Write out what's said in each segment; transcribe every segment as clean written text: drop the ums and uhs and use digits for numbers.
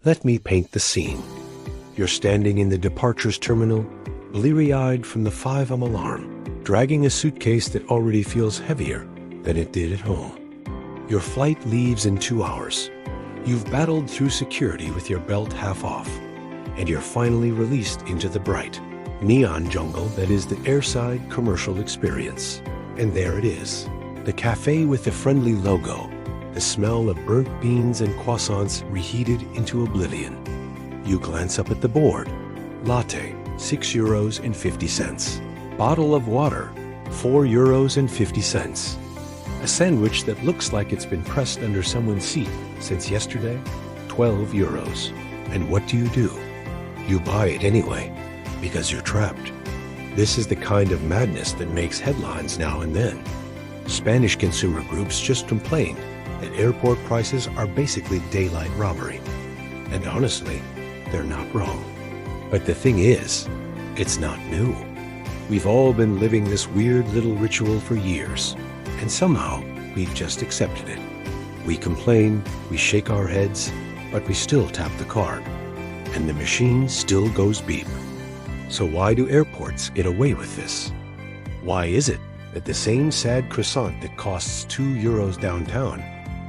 Let me paint the scene. You're standing in the departures terminal, bleary-eyed from the 5 AM alarm, dragging a suitcase that already feels heavier than it did at home. Your flight leaves in 2 hours. You've battled through security with your belt half off, and you're finally released into the bright, neon jungle that is the airside commercial experience. And there it is, the cafe with the friendly logo, the smell of burnt beans and croissants reheated into oblivion. You glance up at the board. Latte, €6.50. Bottle of water, €4.50. A sandwich that looks like it's been pressed under someone's seat since yesterday, €12. And what do? You buy it anyway, because you're trapped. This is the kind of madness that makes headlines now and then. Spanish consumer groups just complained that airport prices are basically daylight robbery. And honestly, they're not wrong. But the thing is, it's not new. We've all been living this weird little ritual for years, and somehow we've just accepted it. We complain, we shake our heads, but we still tap the card, and the machine still goes beep. So why do airports get away with this? Why is it that the same sad croissant that costs €2 downtown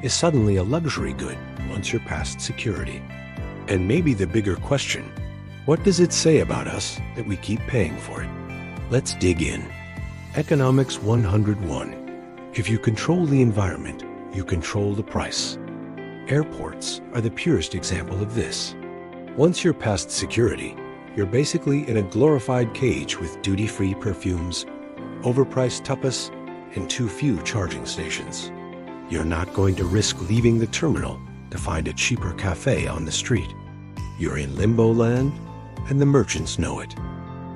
is suddenly a luxury good once you're past security? And maybe the bigger question, what does it say about us that we keep paying for it? Let's dig in. Economics 101. If you control the environment, you control the price. Airports are the purest example of this. Once you're past security, you're basically in a glorified cage with duty-free perfumes, overpriced tapas, and too few charging stations. You're not going to risk leaving the terminal to find a cheaper cafe on the street. You're in limbo land, and the merchants know it.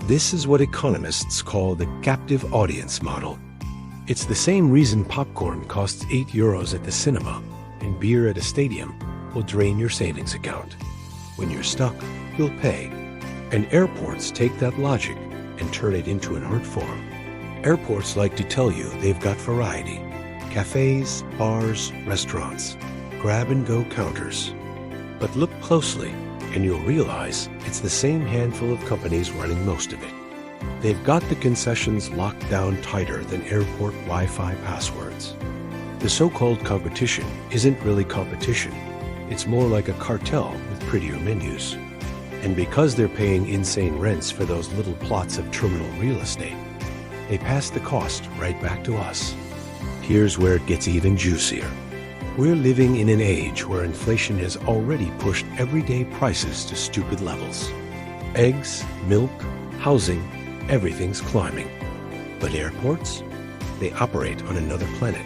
This is what economists call the captive audience model. It's the same reason popcorn costs €8 at the cinema and beer at a stadium will drain your savings account. When you're stuck, you'll pay. And airports take that logic and turn it into an art form. Airports like to tell you they've got variety. Cafes, bars, restaurants, grab-and-go counters. But look closely, and you'll realize it's the same handful of companies running most of it. They've got the concessions locked down tighter than airport Wi-Fi passwords. The so-called competition isn't really competition. It's more like a cartel with prettier menus. And because they're paying insane rents for those little plots of terminal real estate, they pass the cost right back to us. Here's where it gets even juicier. We're living in an age where inflation has already pushed everyday prices to stupid levels. Eggs, milk, housing, everything's climbing. But airports? They operate on another planet.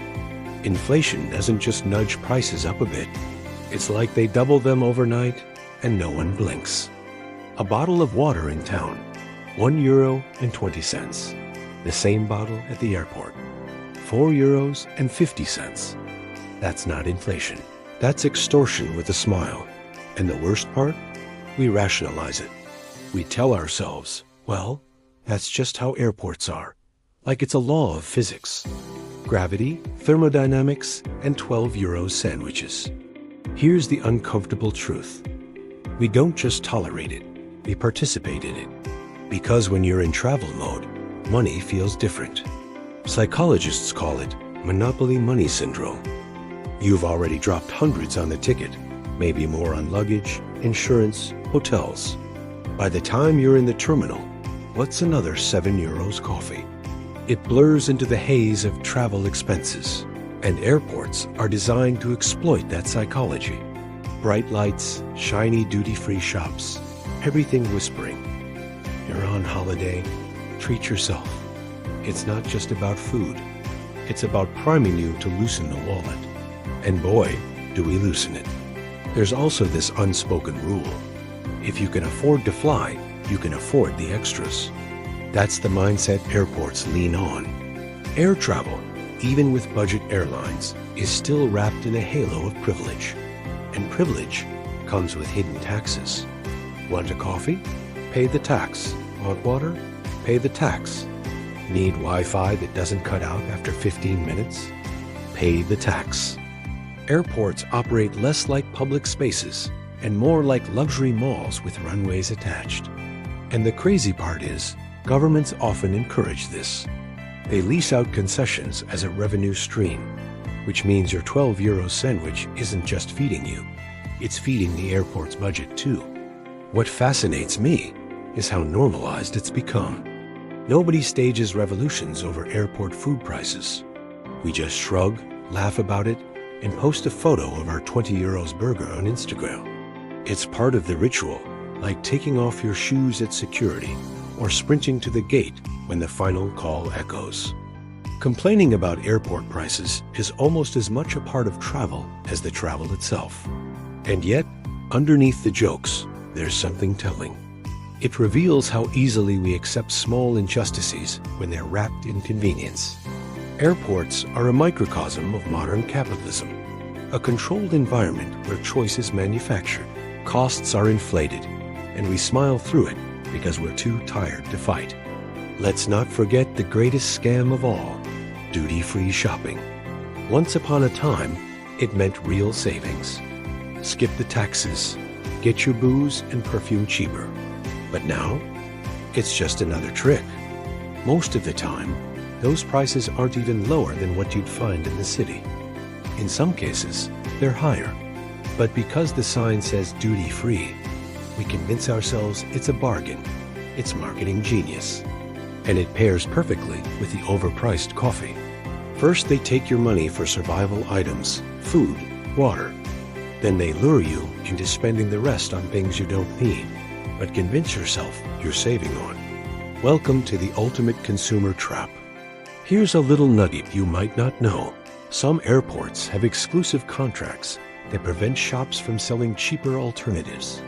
Inflation doesn't just nudge prices up a bit. It's like they double them overnight and no one blinks. A bottle of water in town, €1.20. The same bottle at the airport, €4.50. That's not inflation. That's extortion with a smile. And the worst part? We rationalize it. We tell ourselves, well, that's just how airports are. Like it's a law of physics. Gravity, thermodynamics, and €12 sandwiches. Here's the uncomfortable truth. We don't just tolerate it, we participate in it. Because when you're in travel mode, money feels different. Psychologists call it monopoly money syndrome. You've already dropped hundreds on the ticket, maybe more on luggage, insurance, hotels. By the time you're in the terminal, what's another €7 coffee? It blurs into the haze of travel expenses, and airports are designed to exploit that psychology. Bright lights, shiny duty-free shops, everything whispering, you're on holiday, treat yourself. It's not just about food. It's about priming you to loosen the wallet. And boy, do we loosen it. There's also this unspoken rule. If you can afford to fly, you can afford the extras. That's the mindset airports lean on. Air travel, even with budget airlines, is still wrapped in a halo of privilege. And privilege comes with hidden taxes. Want a coffee? Pay the tax. Want water? Pay the tax. Need Wi-Fi that doesn't cut out after 15 minutes? Pay the tax. Airports operate less like public spaces and more like luxury malls with runways attached. And the crazy part is, governments often encourage this. They lease out concessions as a revenue stream, which means your €12 sandwich isn't just feeding you, it's feeding the airport's budget too. What fascinates me is how normalized it's become. Nobody stages revolutions over airport food prices. We just shrug, laugh about it, and post a photo of our €20 burger on Instagram. It's part of the ritual, like taking off your shoes at security or sprinting to the gate when the final call echoes. Complaining about airport prices is almost as much a part of travel as the travel itself. And yet, underneath the jokes, there's something telling. It reveals how easily we accept small injustices when they're wrapped in convenience. Airports are a microcosm of modern capitalism, a controlled environment where choice is manufactured, costs are inflated, and we smile through it because we're too tired to fight. Let's not forget the greatest scam of all, duty-free shopping. Once upon a time, it meant real savings. Skip the taxes, get your booze and perfume cheaper. But now, it's just another trick. Most of the time, those prices aren't even lower than what you'd find in the city. In some cases, they're higher. But because the sign says duty-free, we convince ourselves it's a bargain. It's marketing genius. And it pairs perfectly with the overpriced coffee. First, they take your money for survival items, food, water. Then they lure you into spending the rest on things you don't need, but convince yourself you're saving on. Welcome to the ultimate consumer trap. Here's a little nugget you might not know. Some airports have exclusive contracts that prevent shops from selling cheaper alternatives.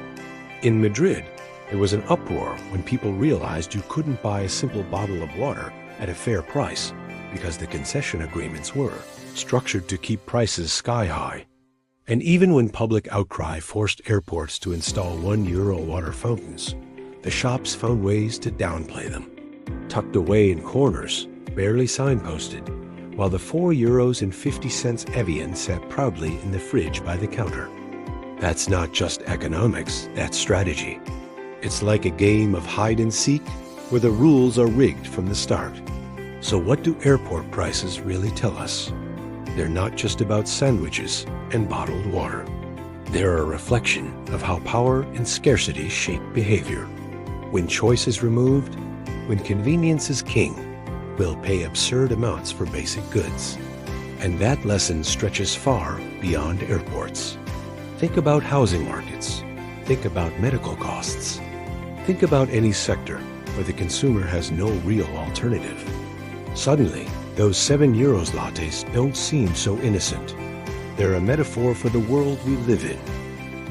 In Madrid, there was an uproar when people realized you couldn't buy a simple bottle of water at a fair price because the concession agreements were structured to keep prices sky high. And even when public outcry forced airports to install €1 water fountains, the shops found ways to downplay them. Tucked away in corners, barely signposted, while the €4.50 Evian sat proudly in the fridge by the counter. That's not just economics, that's strategy. It's like a game of hide and seek where the rules are rigged from the start. So what do airport prices really tell us? They're not just about sandwiches and bottled water. They're a reflection of how power and scarcity shape behavior. When choice is removed, when convenience is king, we'll pay absurd amounts for basic goods. And that lesson stretches far beyond airports. Think about housing markets. Think about medical costs. Think about any sector where the consumer has no real alternative. Suddenly, those €7 lattes don't seem so innocent. They're a metaphor for the world we live in,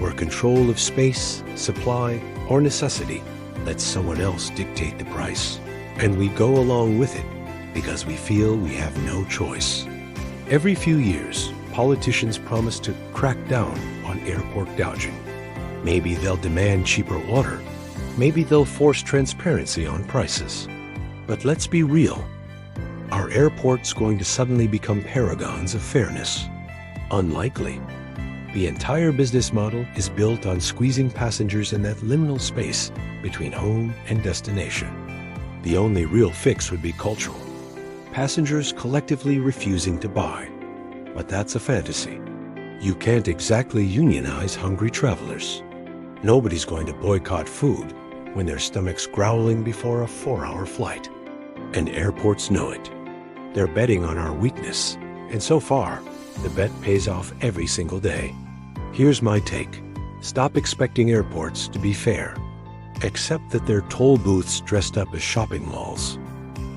where control of space, supply, or necessity lets someone else dictate the price. And we go along with it because we feel we have no choice. Every few years, politicians promise to crack down on airport gouging. Maybe they'll demand cheaper water. Maybe they'll force transparency on prices. But let's be real. Are airports going to suddenly become paragons of fairness? Unlikely. The entire business model is built on squeezing passengers in that liminal space between home and destination. The only real fix would be cultural. Passengers collectively refusing to buy. But that's a fantasy. You can't exactly unionize hungry travelers. Nobody's going to boycott food when their stomach's growling before a 4-hour flight. And airports know it. They're betting on our weakness, and so far, the bet pays off every single day. Here's my take. Stop expecting airports to be fair. Accept that they're toll booths dressed up as shopping malls.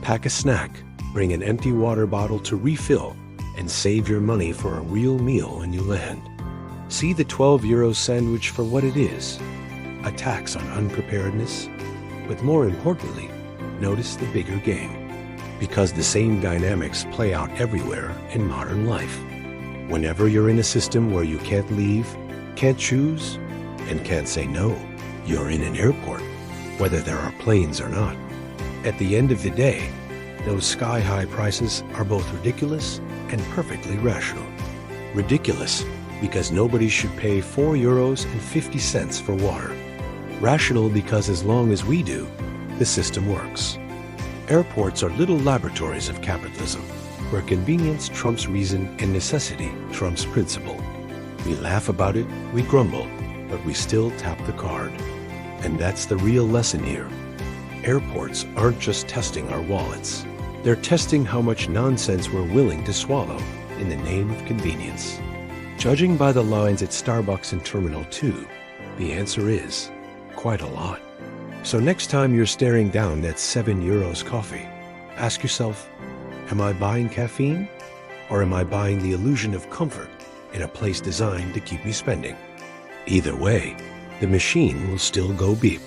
Pack a snack, bring an empty water bottle to refill, and save your money for a real meal when you land. See the €12 sandwich for what it is, a tax on unpreparedness. But more importantly, notice the bigger game. Because the same dynamics play out everywhere in modern life. Whenever you're in a system where you can't leave, can't choose, and can't say no, you're in an airport, whether there are planes or not. At the end of the day, those sky-high prices are both ridiculous and perfectly rational. Ridiculous because nobody should pay €4.50 for water. Rational because as long as we do, the system works. Airports are little laboratories of capitalism, where convenience trumps reason and necessity trumps principle. We laugh about it, we grumble, but we still tap the card. And that's the real lesson here. Airports aren't just testing our wallets. They're testing how much nonsense we're willing to swallow in the name of convenience. Judging by the lines at Starbucks in Terminal 2, the answer is quite a lot. So next time you're staring down that €7 coffee, ask yourself, am I buying caffeine? Or am I buying the illusion of comfort in a place designed to keep me spending? Either way, the machine will still go beep.